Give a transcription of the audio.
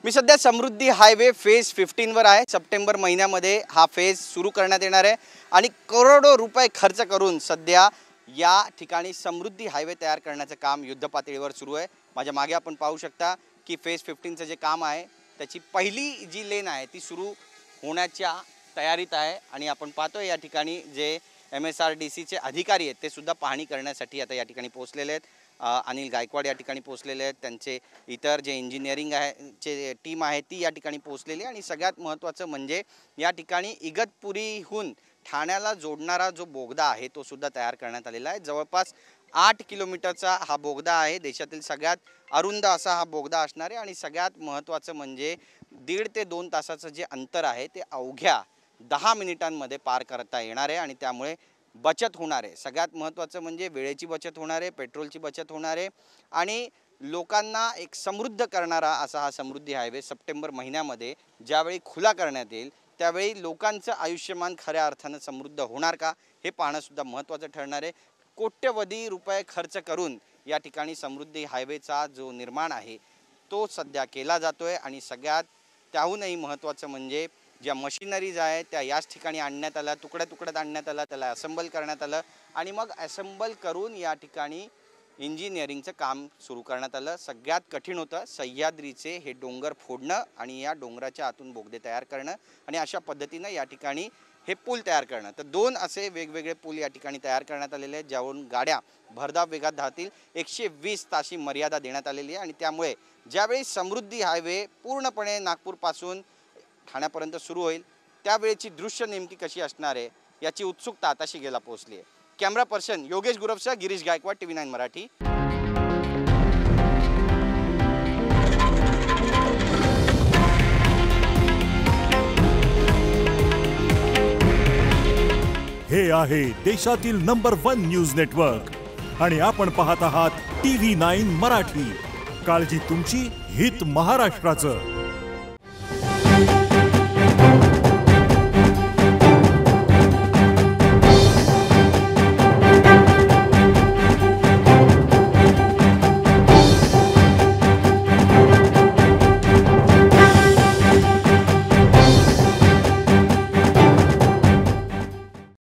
मी सध्या समृद्धी highway phase 15 वर आहे। सप्टेंबर महिन्यामध्ये हा फेज सुरू करण्यात येणार आहे आणि करोडो रुपये खर्च करून सध्या या ठिकाणी समृद्धी हायवे तयार करण्याचं काम युद्धपातळीवर सुरू आहे। माझ्या मागे आपण पाहू शकता की फेज 15 चं जे काम आहे त्याची पहिली जी लेन आहे ती सुरू होण्याच्या तयारीत आहे आणि आपण पाहतोय या ठिकाणी जे MSRDC चे अधिकारी आहेत ते सुद्धा पाहणी करण्यासाठी आता या ठिकाणी पोहोचलेले आहेत। अनिल गायकवाड या ठिकाणी पोहोचलेले आहेत, त्यांचे इतर जे इंजिनिअरिंग आहे चे टीम आहे ती या ठिकाणी पोहोचलेली आणि सगळ्यात महत्त्वाचं म्हणजे या ठिकाणी इगतपुरीहून ठाण्याला जोडणारा जो बोगदा आहे तो सुद्धा तयार करण्यात आलेला आहे। जवळपास 8 किलोमीटरचा हा बोगदा आहे। देशातील सगळ्यात अरुंद असा हा बोगदा असणार आहे आणि सगळ्यात महत्त्वाचं म्हणजे 1.5 ते 2 तासाचं जे अंतर आहे ते अवघ्या 10 मिनिटांमध्ये पार करता येणार आहे आणि त्यामुळे बचत होणार आहे। सगळ्यात महत्त्वाचं म्हणजे वेळेची बचत होणार आहे, पेट्रोलची बचत होणार आहे आणि लोकांना एक समृद्ध करणारा असा हा समृद्धी हायवे सप्टेंबर महिन्यामध्ये ज्यावेळी खुला करण्यात येईल त्यावेळी लोकांचं आयुष्यमान खऱ्या अर्थाने समृद्ध होणार का हे पाहणं सुद्धा महत्त्वाचं ठरणार आहे। कोट्यवधी रुपये खर्च करून या ठिकाणी समृद्धी हायवेचा जो निर्माण आहे तो सध्या केला जातोय आणि सगळ्यात त्याहूनही महत्त्वाचं म्हणजे ज्या मशिनरीज आहेत त्या याच ठिकाणी आणण्यात आल्या, तुकड्या तुकड्यात आणण्यात आल्या, त्याला असेंबल करण्यात आलं आणि मग असेंबल करून या ठिकाणी इंजिनिअरिंगचं काम सुरू करण्यात आलं। सगळ्यात कठीण होतं सह्याद्रीचे हे डोंगर फोडणं आणि या डोंगराच्या आतून बोगदे तयार करणं आणि अशा पद्धतीनं या ठिकाणी हे पूल तयार करणं। तर 2 असे वेगवेगळे पूल या ठिकाणी तयार करण्यात आलेले आहेत ज्यावरून गाड्या भरधाव वेगात धावतील। 120 ताशी मर्यादा देण्यात आलेली आहे आणि त्यामुळे ज्यावेळी समृद्धी हायवे पूर्णपणे नागपूरपासून ठाण्यापर्यंत सुरू होईल त्यावेळेची दृश्य नेमकी कशी असणार आहे याची उत्सुकता आताशी गेला पोहोचली आहे। कॅमेरा पर्सन योगेश गुरवसह गिरीश गायकवाड, TV9 मराठी। हे आहे देशातील नंबर 1 न्यूज नेटवर्क आणि आपण पाहत आहात TV9 मराठी। काळजी तुमची, हित महाराष्ट्राचं।